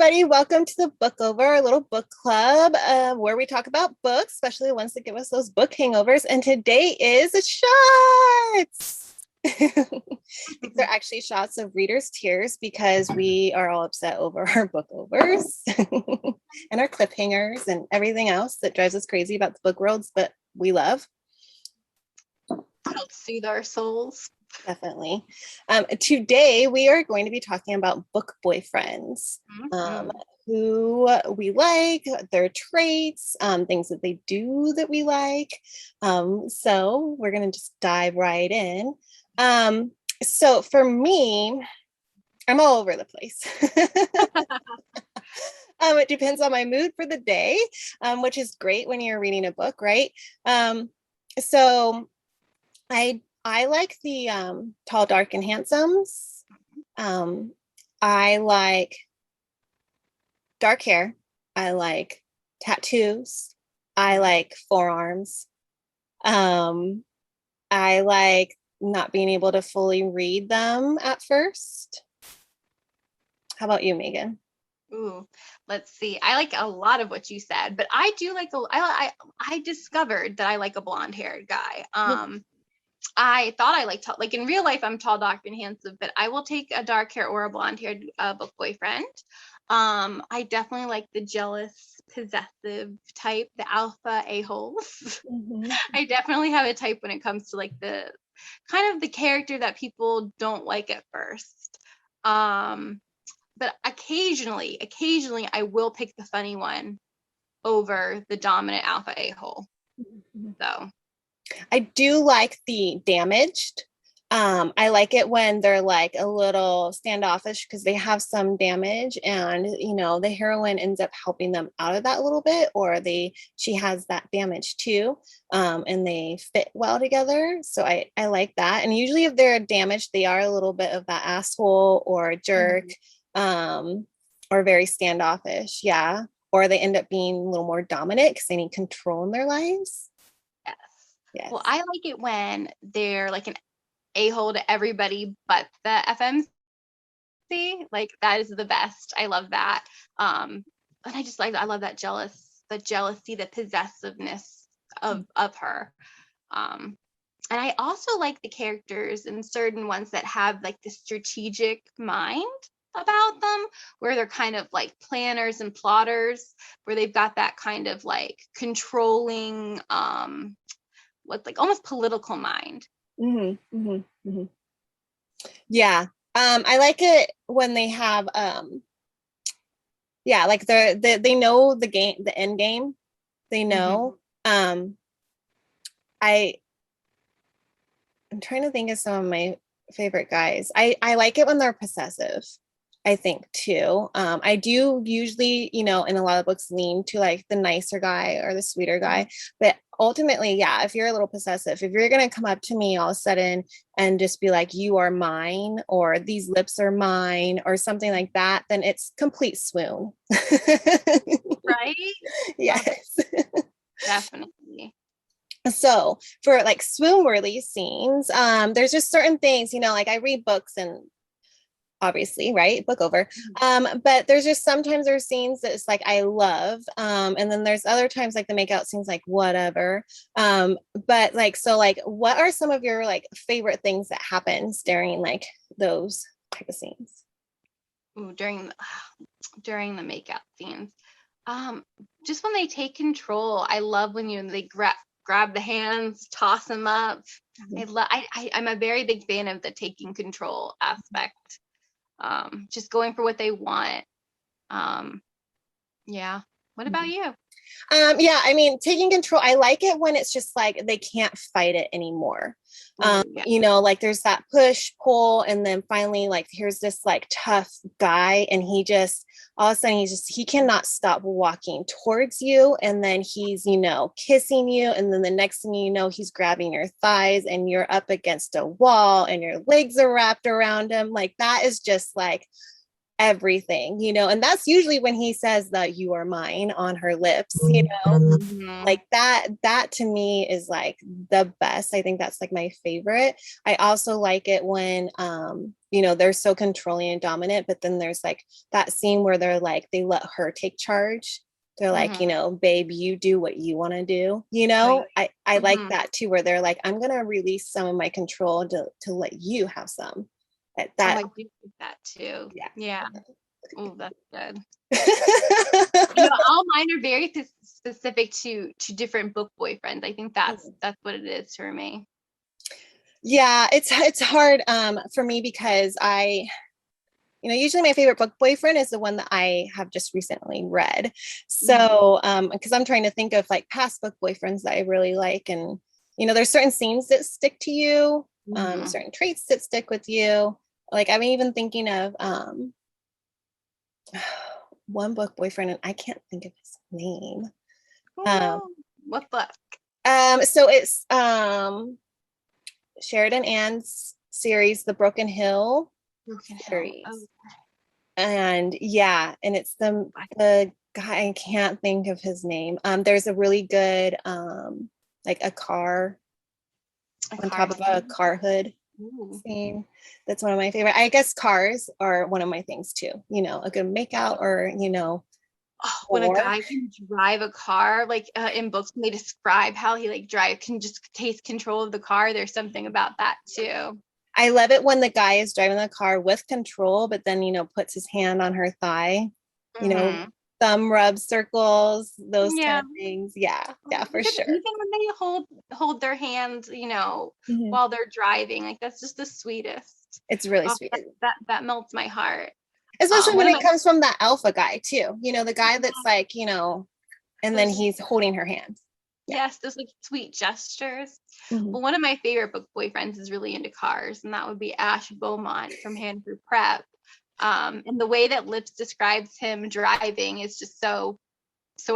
everybody. Welcome to the Book Over, our little book club where we talk about books, especially the ones that give us those book hangovers. And today is shots. These are actually shots of readers' tears because we are all upset over our book overs and our cliffhangers and everything else that drives us crazy about the book worlds, but we love. Help soothe our souls. Definitely. Today, we are going to be talking about book boyfriends, who we like, their traits, things that they do that we like. So we're going to just dive right in. So for me, I'm all over the place. It depends on my mood for the day, which is great when you're reading a book, right? So I like the tall, dark, and handsomes. I like dark hair. I like tattoos. I like forearms. I like not being able to fully read them at first. How about you, Megan? Ooh, let's see. I like a lot of what you said, but I do like I discovered that I like a blonde haired guy. I thought I liked like in real life I'm tall, dark, and handsome, but I will take a dark hair or a blonde haired book boyfriend. I definitely like the jealous, possessive type, the alpha a-holes. I definitely have a type when it comes to like the kind of the character that people don't like at first. But occasionally I will pick the funny one over the dominant alpha a-hole. So I do like the damaged. I like it when they're like a little standoffish because they have some damage and the heroine ends up helping them out of that a little bit, or she has that damage too, and they fit well together. So I like that. And usually if they're damaged, they are a little bit of that asshole or a jerk, or very standoffish. Yeah. Or they end up being a little more dominant because they need control in their lives. Yes. Well, I like it when they're like an a-hole to everybody but the FMC. Like that is the best. I love that. And I love that jealousy, the possessiveness of her. And I also like the characters and certain ones that have like the strategic mind about them, where they're kind of like planners and plotters, where they've got that kind of like controlling what's like almost political mind. Yeah. I like it when they have like they know the game, the end game. They know. I'm trying to think of some of my favorite guys. I like it when they're possessive, I think too. I do usually, in a lot of books lean to like the nicer guy or the sweeter guy, but ultimately, yeah, if you're a little possessive, if you're going to come up to me all of a sudden and just be like, you are mine, or these lips are mine, or something like that, then it's complete swoon. Right? Yes. Definitely. So for like swoon worthy scenes, there's just certain things, like I read books and obviously, right, book over, but there's just sometimes there's scenes that it's like I love, and then there's other times like the makeout scenes like whatever, but like, so like what are some of your like favorite things that happens during like those type of scenes? Ooh, during the makeout scenes, just when they take control. I love when they grab the hands, toss them up. I'm a very big fan of the taking control aspect. Just going for what they want. Yeah. What about you? Yeah, I mean, taking control, I like it when it's just like they can't fight it anymore. Like there's that push, pull, and then finally, like, here's this like tough guy, and he just all of a sudden he cannot stop walking towards you, and then he's kissing you, and then the next thing you know, he's grabbing your thighs, and you're up against a wall, and your legs are wrapped around him. Like that is just like everything, and that's usually when he says that you are mine on her lips, Mhm. like that to me is like the best. I think that's like my favorite. I also like it when they're so controlling and dominant, but then there's like that scene where they're like they let her take charge. They're like, Mhm. babe, you do what you want to do. Right. I like Mhm. that too, where they're like, I'm gonna release some of my control to let you have some. That, Oh, that I do think that too. yeah. Yeah. Oh, that's good. Yeah. All mine are very specific to different book boyfriends. I think that's what it is for me. Yeah, it's hard for me because usually my favorite book boyfriend is the one that I have just recently read. Mhm. So, because I'm trying to think of like past book boyfriends that I really like, and there's certain scenes that stick to you, Mhm. certain traits that stick with you. Like I'm even thinking of one book boyfriend, and I can't think of his name. Oh Um, no. What book? so it's Sheridan Ann's series, The Broken Hill Broken Hill. Oh, series. And yeah, and it's the guy, I can't think of his name. There's a really good like a car a on car top of a scene. car hood Ooh. scene. That's one of my favorite. I guess cars are one of my things too. A good makeout or Oh, when a war. guy can drive a car, like in books, when they describe how he like can just take control of the car. There's something about that too. I love it when the guy is driving the car with control, but then puts his hand on her thigh, you know, Hmm. thumb rub circles, those kind Yeah. of things. Yeah, yeah, for Even sure. even when they hold their hands, Mhm. while they're driving, like that's just the sweetest. It's really Oh, sweet. that melts my heart. Especially One when of it my comes from that alpha guy too, the guy that's like, and then those he's holding her hand. Yeah. yes, those like sweet gestures. Mhm. Well, one of my favorite book boyfriends is really into cars, and that would be Ash Beaumont from Hanford Prep. And the way that Lips describes him driving is just so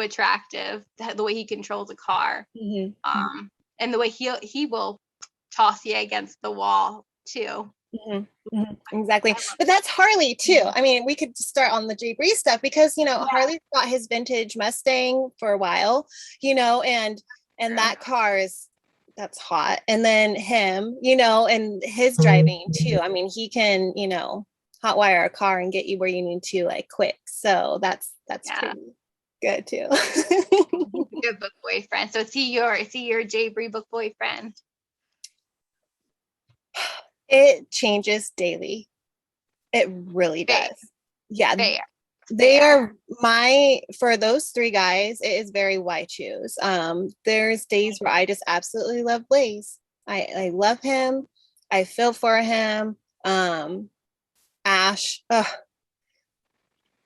attractive. The way he controls a car, Mhm. and the way he will toss you against the wall too. Mhm. Mhm. Exactly. I love But that's Harley too. him. I mean, we could start on the Jay Bree stuff because, Yeah, Harley's got his vintage Mustang for a while, and true. that car is that's hot. And then him, and his driving too. I mean, he can, hot wire a car and get you where you need to like quick. So that's Yeah, pretty good too. he's a good book boyfriend. So is he your Jay Bree book boyfriend? It changes daily. It really Fair, does. Yeah, fair, they fair. are for those three guys, it is very why choose. There's days where I just absolutely love Blaze. I love him. I feel for him. Ash,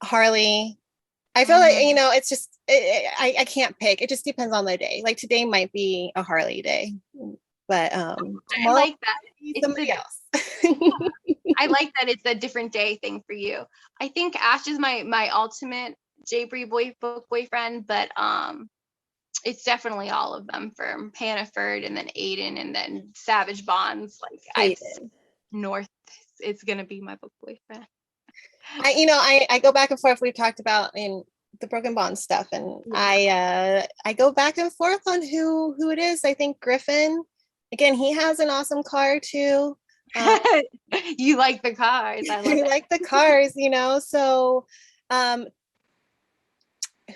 Harley. I feel like, Hmm. it's just, I can't pick. It just depends on the day. Like today might be a Harley day, but I tomorrow like that. might be It's somebody a else. I like that it's a different day thing for you. I think Ash is my ultimate Jay Bree book boyfriend, but it's definitely all of them from Hannaford and then Aiden and then Savage Bonds. Like Aiden. North is gonna be my book boyfriend. I go back and forth. We've talked about in the broken bond stuff, and Yeah. I go back and forth on who it is. I think Griffin. Again, he has an awesome car too. Um, You like the cars. I love I it. like the cars, So, um,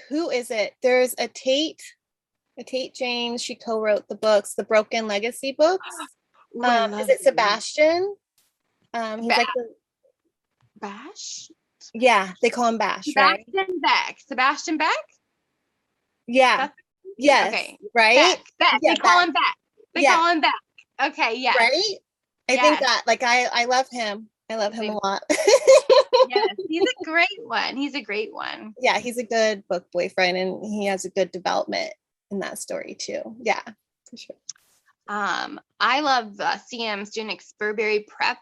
who is it? There's a Tate James. She co-wrote the books, the Broken Legacy books. Ooh, I Is love it you. Sebastian? He's like Bash? yeah, they call him Bash, right? Sebastian Beck. Sebastian Beck? Yeah. That's Yes. okay. Right. Beck. Beck. They Yeah. call Beck. him Beck. They Yeah. call him Beck. Okay, yes. Right. I think Yes. that like I love him. I love him They- a lot. yes. He's a great one. He's a great one. Yeah, he's a good book boyfriend and he has a good development in that story too. Yeah, for sure. I love CM student Spurberry Prep.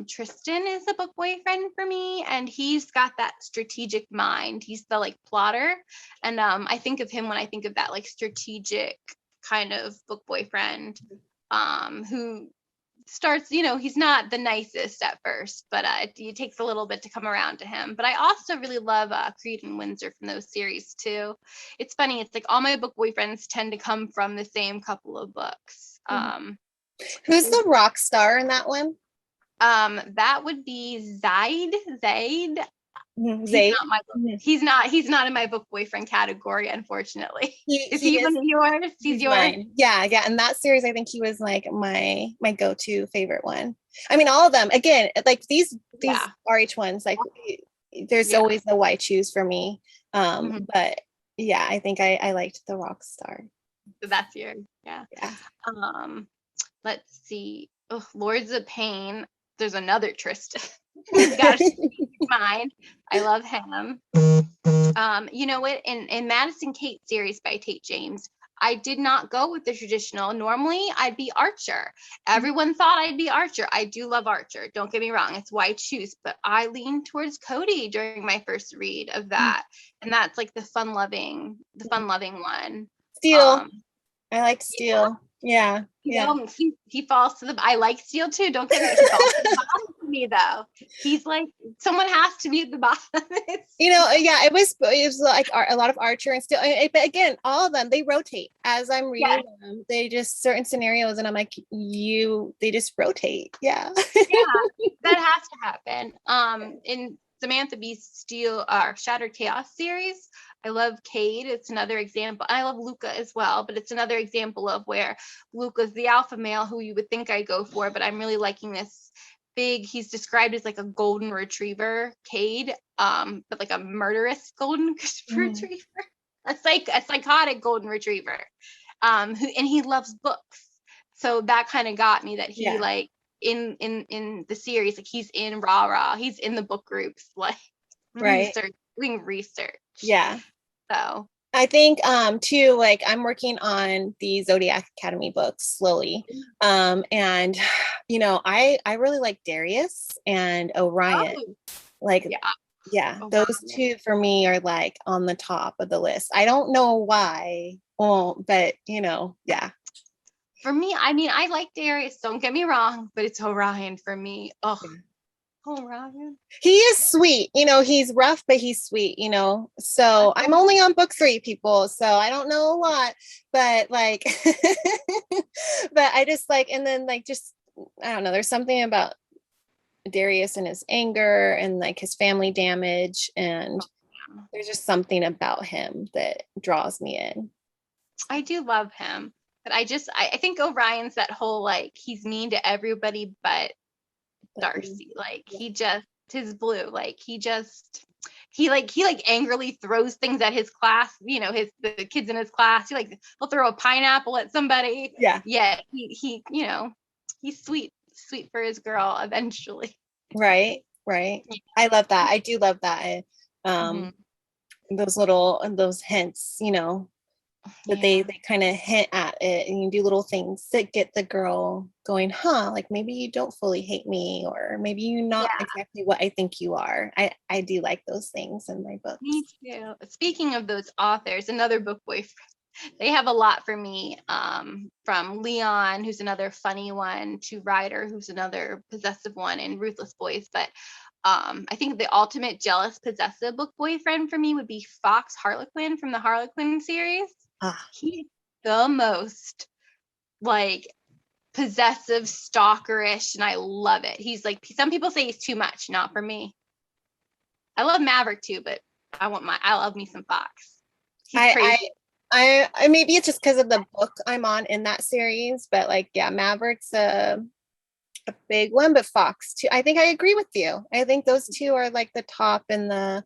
Tristan is a book boyfriend for me, and he's got that strategic mind. He's the like plotter, and I think of him when I think of that like strategic kind of book boyfriend, who starts, he's not the nicest at first, but it takes a little bit to come around to him. But I also really love Creed and Windsor from those series too. It's funny, it's like all my book boyfriends tend to come from the same couple of books. Who's the rock star in that one? That would be Zaid. Zayd. He's not in my book boyfriend category, unfortunately. Is He he is. one of yours? He's yours. Mine. Yeah, yeah. In that series, I think he was like my go-to favorite one. I mean, all of them. Again, like these RH ones, like there's always the why choose for me. But yeah, I think I liked the rock star. So that's yours. Yeah. Let's see. Oh, Lords of Pain. There's another Tristan. He's got mine. I love him. You know what? In Madison Kate series by Tate James, I did not go with the traditional. Normally, I'd be Archer. Everyone thought I'd be Archer. I do love Archer. Don't get me wrong. It's why I choose, but I leaned towards Cody during my first read of that, and that's like the fun-loving one. Steel. I like Steel. Yeah. He falls to the. I like Steel too. Don't get me. He falls to the bottom for me though. He's like someone has to be at the bottom. It was like a lot of Archer and Steel. But again, all of them they rotate as I'm reading them. They just certain scenarios, and I'm like, they just rotate. Yeah. That has to happen. In Samantha B's Steel Shattered Chaos series, I love Cade. It's another example. I love Luca as well, but it's another example of where Luca's the alpha male who you would think I go for, but I'm really liking this big, he's described as like a golden retriever, Cade, but like a murderous golden retriever. A psychotic golden retriever. And he loves books. So that kind of got me that he like in the series, like he's in rah, he's in the book groups, like doing research. Yeah. So I think too, like I'm working on the Zodiac Academy books slowly. And I really like Darius and Orion. Those two for me are like on the top of the list. I don't know why. But For me, I mean, I like Darius, don't get me wrong, but it's Orion for me. Orion. He is sweet, he's rough, but he's sweet, so I'm only on book 3, people, so I don't know a lot, but like but I just like, and then like just I don't know, there's something about Darius and his anger and like his family damage, and there's just something about him that draws me in. I do love him, but I think Orion's that whole like he's mean to everybody but Darcy, like he just his blue, like he angrily throws things at his class, the kids in his class. He'll throw a pineapple at somebody. Yeah, he he's sweet for his girl eventually. Right. I love that. I do love that. Those hints, that they kind of hint at it, and you do little things that get the girl going, like maybe you don't fully hate me, or maybe you're not exactly what I think you are. I do like those things in my books. Me too. Speaking of those authors, another book boyfriend, they have a lot for me, from Leon, who's another funny one, to Ryder, who's another possessive one, and Ruthless Boys. But I think the ultimate jealous possessive book boyfriend for me would be Fox Harlequin from the Harlequin series. He's the most like possessive, stalkerish, and I love it. He's like, some people say he's too much, not for me. I love Maverick too, but I love me some Fox. He's crazy. I maybe it's just because of the book I'm on in that series, but like Maverick's a big one, but Fox too. I think I agree with you. I think those two are like the top in that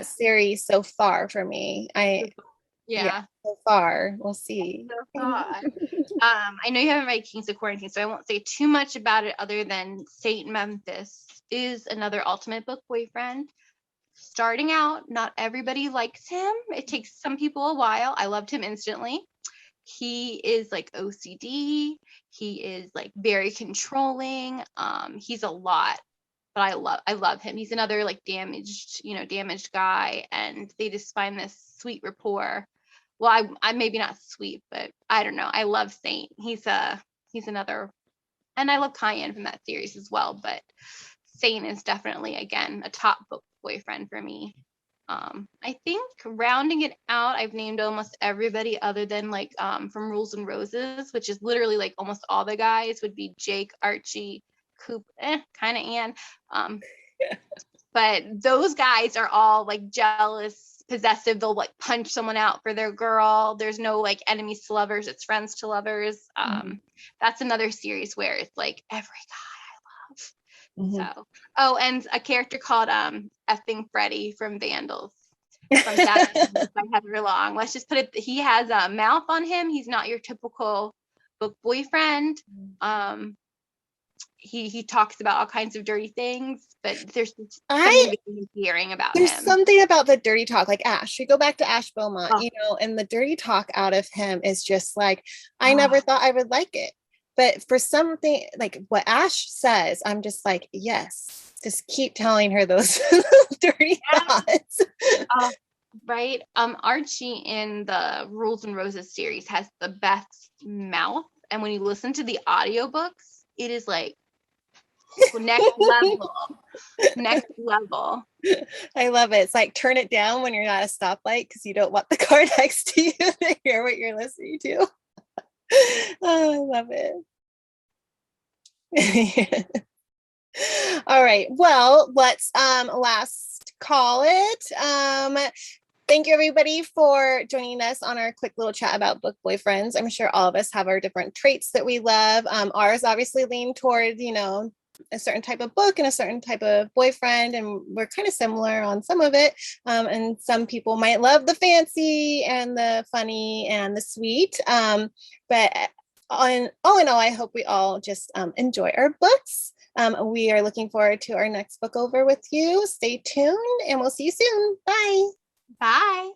series so far for me. So far, we'll see. I know you haven't read Kings of Quarantine, so I won't say too much about it other than Saint Memphis is another ultimate book boyfriend. Starting out, not everybody likes him. It takes some people a while. I loved him instantly. He is like OCD. He is like very controlling. He's a lot, but I love him. He's another like damaged guy, and they just find this sweet rapport. Well, I maybe not sweet, but I don't know. I love Saint. He's another And I love Cayenne from that series as well, but Sane is definitely, again, a top book boyfriend for me. I think rounding it out, I've named almost everybody other than like from Rules and Roses, which is literally like almost all the guys would be Jake, Archie, Coop, kind of Anne. But those guys are all like jealous, possessive. They'll like punch someone out for their girl. There's no like enemies to lovers, it's friends to lovers. That's another series where it's like every guy I love. So, oh, and a character called effing Freddy from Vandals from Saturday by Heather Long. Let's just put it, he has a mouth on him. He's not your typical book boyfriend. He talks about all kinds of dirty things, but there's something endearing about there's him. Something about the dirty talk, like Ash. We go back to Ash Beaumont, and the dirty talk out of him is just like, I never thought I would like it. But for something like what Ash says, I'm just like, yes, just keep telling her those dirty thoughts. Right. Archie in the Rules and Roses series has the best mouth. And when you listen to the audiobooks, it is like next level. I love it. It's like turn it down when you're at a stoplight because you don't want the car next to you to hear what you're listening to. Oh, I love it. All right. Well, let's last call it. Thank you everybody for joining us on our quick little chat about book boyfriends. I'm sure all of us have our different traits that we love. Ours obviously lean toward, a certain type of book and a certain type of boyfriend, and we're kind of similar on some of it. And some people might love the fancy and the funny and the sweet. But all in all, I hope we all just enjoy our books. We are looking forward to our next book over with you. Stay tuned and we'll see you soon. Bye. Bye.